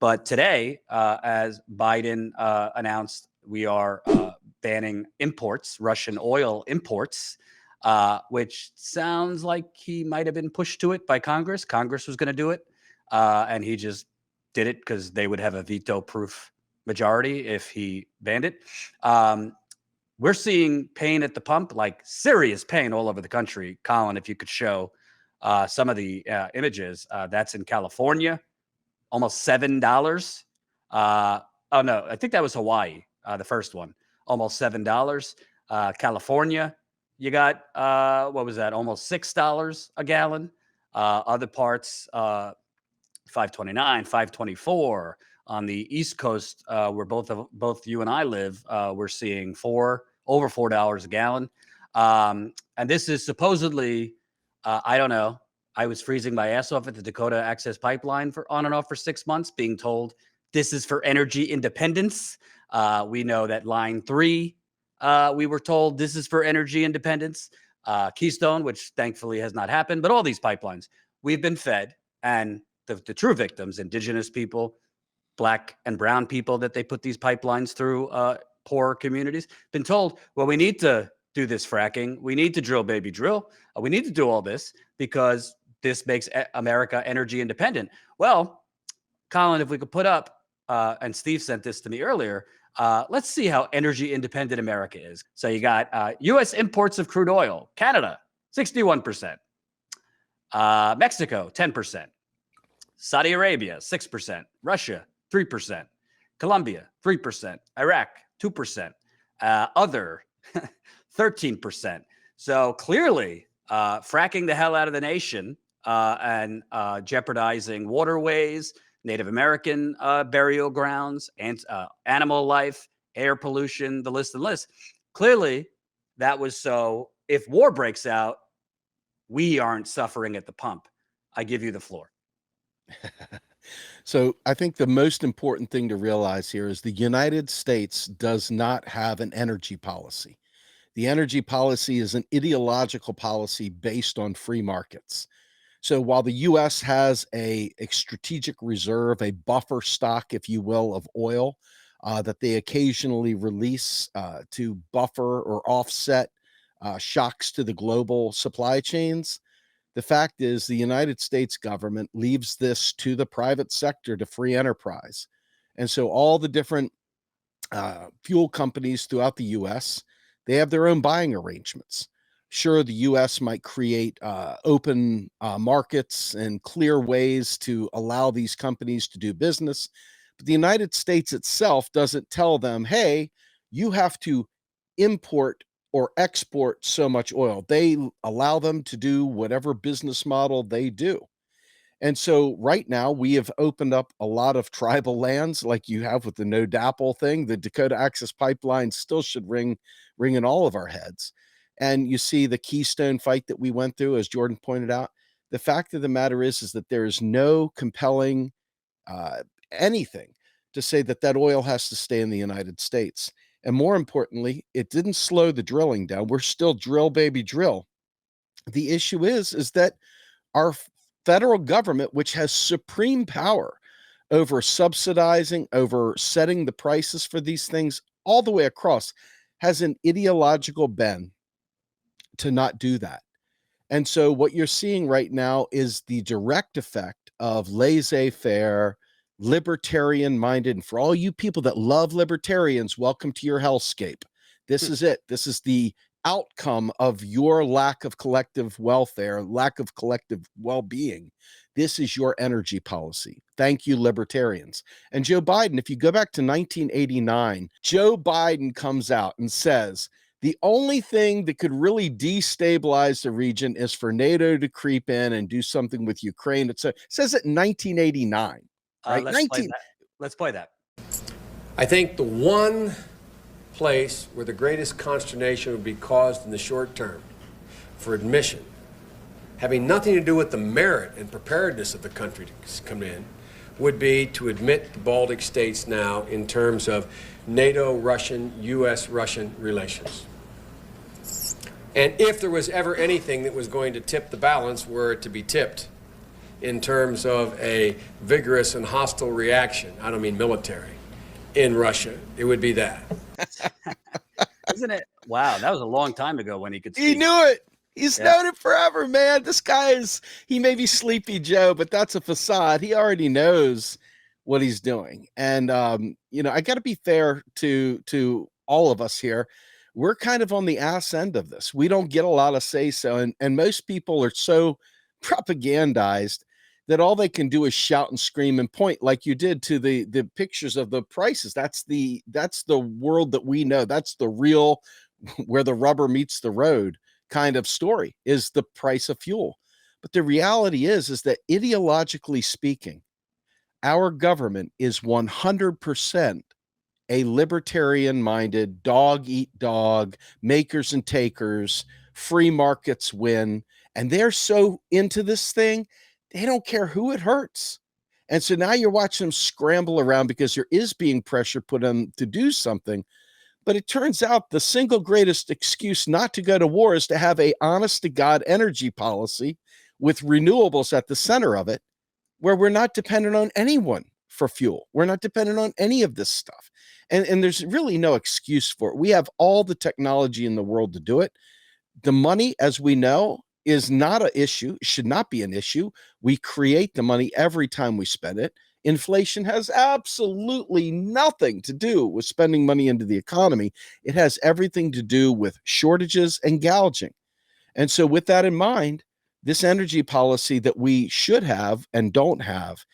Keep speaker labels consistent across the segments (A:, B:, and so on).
A: But today, as Biden announced, we are banning imports, Russian oil imports, which sounds like he might have been pushed to it by Congress. Congress was going to do it, and he just did it because they would have a veto-proof majority if he banned it. We're seeing pain at the pump, like serious pain all over the country. Colin, if you could show some of the images, that's in California, almost $7. Oh, no, I think that was Hawaii, the first one, almost $7. California, you got, what was that, almost $6 a gallon. Other parts, $5.29, $5.24. On the East Coast, where both you and I live, we're seeing over $4 a gallon. And this is supposedly, I don't know. I was freezing my ass off at the Dakota Access Pipeline for on and off for 6 months, being told this is for energy independence. We know that Line 3, we were told this is for energy independence. Keystone, which thankfully has not happened, but all these pipelines, we've been fed. And the true victims, indigenous people, Black and brown people that they put these pipelines through, poor communities, been told, well, we need to do this fracking. We need to drill, baby, drill. We need to do all this because this makes America energy independent. Well, Colin, if we could put up, and Steve sent this to me earlier, let's see how energy independent America is. So you got U.S. imports of crude oil, Canada, 61%, Mexico, 10%, Saudi Arabia, 6%, Russia, 3%, Colombia, 3%, Iraq, 2%, other 13%. So clearly fracking the hell out of the nation and jeopardizing waterways, Native American burial grounds, and animal life, air pollution, the list and list. Clearly that was so if war breaks out, we aren't suffering at the pump. I give you the floor.
B: So I think the most important thing to realize here is the United States does not have an energy policy. The energy policy is an ideological policy based on free markets. So while the U.S. has a strategic reserve, a buffer stock, if you will, of oil that they occasionally release to buffer or offset shocks to the global supply chains, the fact is the United States government leaves this to the private sector, to free enterprise. And so all the different fuel companies throughout the U.S., they have their own buying arrangements. Sure, the U.S. might create open markets and clear ways to allow these companies to do business, but the United States itself doesn't tell them, hey, you have to import or export so much oil. They allow them to do whatever business model they do. And so right now we have opened up a lot of tribal lands like you have with the No DAPL thing. The Dakota Access Pipeline still should ring in all of our heads. And you see the Keystone fight that we went through, as Jordan pointed out. The fact of the matter is that there is no compelling anything to say that oil has to stay in the United States. And more importantly, it didn't slow the drilling down. We're still drill, baby, drill. The issue is that our federal government, which has supreme power over subsidizing, over setting the prices for these things all the way across, has an ideological bend to not do that. And so what you're seeing right now is the direct effect of laissez-faire, libertarian-minded. And for all you people that love libertarians, welcome to your hellscape. This is it. This is the outcome of your lack of collective welfare, lack of collective well-being. This is your energy policy. Thank you, libertarians. And Joe Biden, if you go back to 1989, Joe Biden comes out and says, the only thing that could really destabilize the region is for NATO to creep in and do something with Ukraine. It says it in 1989. Right?
A: Let's play that.
C: I think the one place where the greatest consternation would be caused in the short term for admission, having nothing to do with the merit and preparedness of the country to come in, would be to admit the Baltic states now in terms of NATO-Russian, U.S.-Russian relations. And if there was ever anything that was going to tip the balance, were it to be tipped, in terms of a vigorous and hostile reaction, I don't mean military, in Russia, it would be that.
A: Isn't it? Wow, that was a long time ago when he could speak.
B: He knew it. He's known it forever, man. This guy he may be Sleepy Joe, but that's a facade. He already knows what he's doing. And, I got to be fair to all of us here. We're kind of on the ass end of this. We don't get a lot of say so. And most people are so propagandized that all they can do is shout and scream and point like you did to the pictures of the prices. That's the world that we know. That's the real where the rubber meets the road kind of story is the price of fuel. But the reality is that ideologically speaking, our government is 100% a libertarian-minded, dog eat dog, makers and takers, free markets win. And they're so into this thing, they don't care who it hurts. And so now you're watching them scramble around because there is being pressure put on to do something. But it turns out the single greatest excuse not to go to war is to have a honest to God energy policy with renewables at the center of it, where we're not dependent on anyone for fuel. We're not dependent on any of this stuff. And there's really no excuse for it. We have all the technology in the world to do it. The money, as we know, is not an issue, should not be an issue. We create the money every time we spend it. Inflation has absolutely nothing to do with spending money into the economy. It has everything to do with shortages and gouging. And so with that in mind, this energy policy that we should have and don't have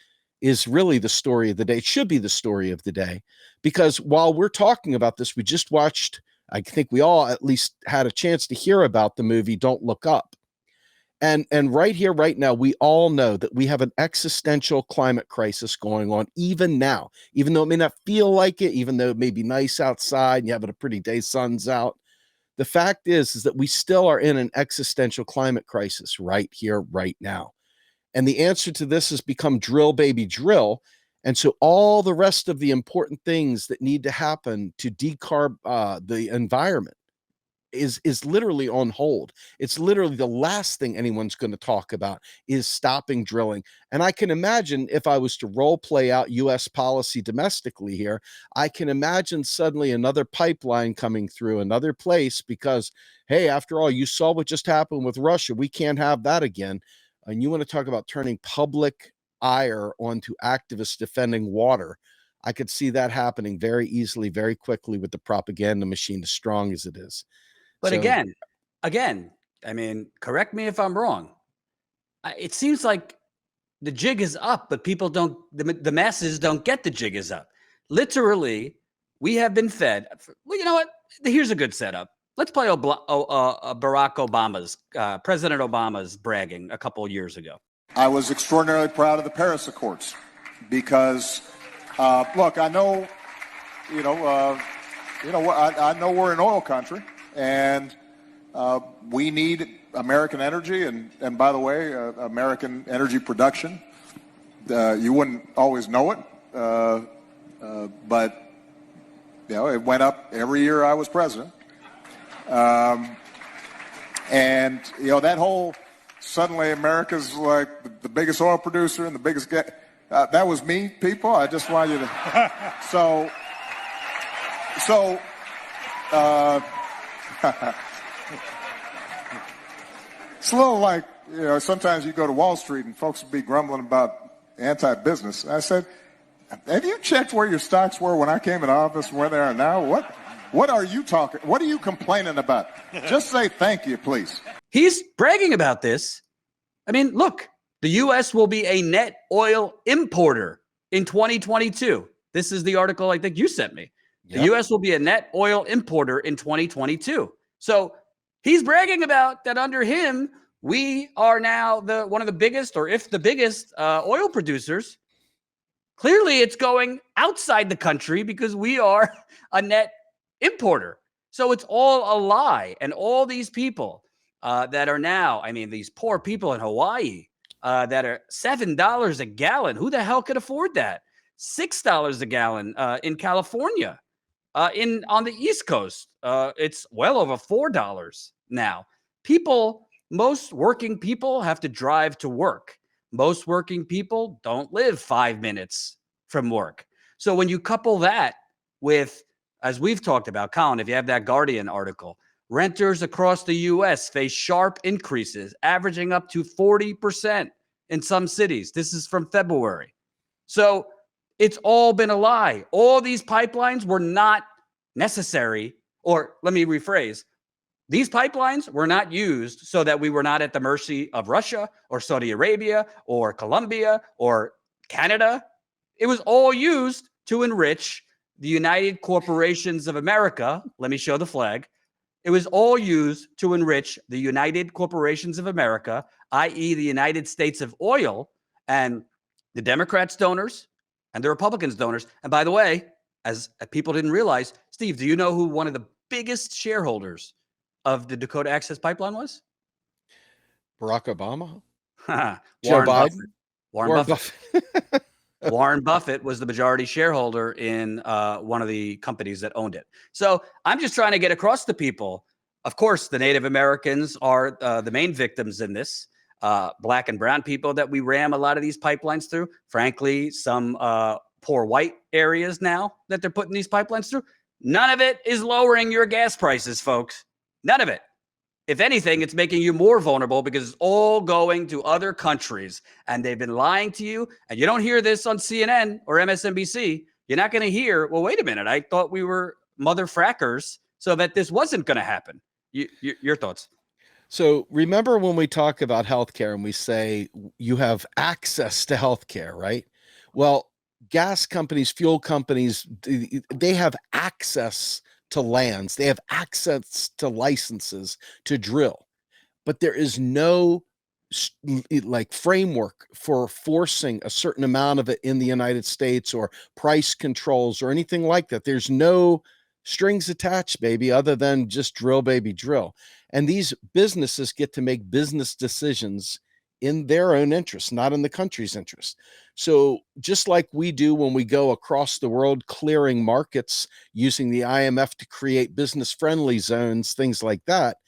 B: is really the story of the day. It should be the story of the day, because while we're talking about this, we just watched, I think we all at least had a chance to hear about the movie Don't Look Up. And right here, right now, we all know that we have an existential climate crisis going on even now, even though it may not feel like it, even though it may be nice outside and you have a pretty day, sun's out. The fact is that we still are in an existential climate crisis right here, right now. And the answer to this has become drill, baby, drill. And so all the rest of the important things that need to happen to decarb the environment is literally on hold. It's literally the last thing anyone's going to talk about is stopping drilling. And I can imagine if I was to role play out US policy domestically here, I can imagine suddenly another pipeline coming through another place because, hey, after all, you saw what just happened with Russia. We can't have that again. And you want to talk about turning public ire onto activists defending water. I could see that happening very easily, very quickly with the propaganda machine as strong as it is.
A: But again, I mean, correct me if I'm wrong. It seems like the jig is up, but people don't, the masses don't get the jig is up. Literally, we have been fed. Well, you know what? Here's a good setup. Let's play Barack Obama's, President Obama's bragging a couple of years ago.
D: I was extraordinarily proud of the Paris Accords because, look, I know, I know we're an oil country. And we need American energy, and by the way, American energy production. You wouldn't always know it, but it went up every year I was president. And that whole suddenly America's like the biggest oil producer and the biggest that was me, people. I just want you to so. It's a little like, sometimes you go to Wall Street and folks will be grumbling about anti-business. I said, have you checked where your stocks were when I came in office and where they are now? What are you talking? What are you complaining about? Just say thank you, please.
A: He's bragging about this. I mean, look, the U.S. will be a net oil importer in 2022. This is the article I think you sent me. The U.S. will be a net oil importer in 2022. So he's bragging about that under him, we are now one of the biggest, or if the biggest, oil producers. Clearly, it's going outside the country because we are a net importer. So it's all a lie. And all these people that are now, I mean, these poor people in Hawaii that are $7 a gallon. Who the hell could afford that? $6 a gallon in California. On the East Coast, it's well over $4 now. Most working people have to drive to work. most working people don't live 5 minutes from work. So when you couple that with, as we've talked about, Colin, if you have that Guardian article, renters across the U.S. face sharp increases, averaging up to 40% in some cities. This is from February. So it's all been a lie. All these pipelines were not necessary, or let me rephrase. These pipelines were not used so that we were not at the mercy of Russia or Saudi Arabia or Colombia or Canada. It was all used to enrich the United Corporations of America. Let me show the flag. It was all used to enrich the United Corporations of America, i.e. the United States of Oil, and the Democrats' donors and the Republicans' donors. And by the way, as people didn't realize, Steve, do you know who one of the biggest shareholders of the Dakota Access Pipeline was?
B: Barack Obama?
A: Joe
B: Biden?
A: Warren Buffett. Warren Buffett was the majority shareholder in one of the companies that owned it. So I'm just trying to get across to people. Of course, the Native Americans are the main victims in this. Black and brown people that we ram a lot of these pipelines through. Frankly, some poor white areas now that they're putting these pipelines through. None of it is lowering your gas prices, folks. None of it. If anything, it's making you more vulnerable because it's all going to other countries, and they've been lying to you. And you don't hear this on CNN or MSNBC. You're not going to hear, well, wait a minute. I thought we were mother frackers so that this wasn't going to happen. Your thoughts?
B: So remember when we talk about healthcare and we say you have access to healthcare, right? Well, gas companies, fuel companies, they have access to lands. They have access to licenses to drill, but there is no like framework for forcing a certain amount of it in the United States or price controls or anything like that. There's no strings attached, baby, other than just drill, baby, drill. And these businesses get to make business decisions in their own interest, not in the country's interest. So just like we do when we go across the world clearing markets using the IMF to create business-friendly zones, things like that,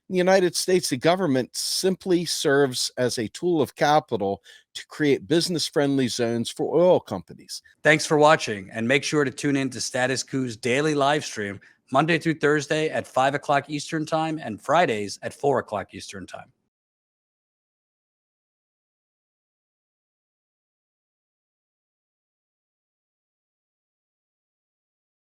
B: in the United States, the government simply serves as a tool of capital to create business-friendly zones for oil companies.
A: Thanks for watching, and make sure to tune in to Status Coup's daily live stream Monday through Thursday at 5 o'clock Eastern Time and Fridays at 4 o'clock Eastern Time.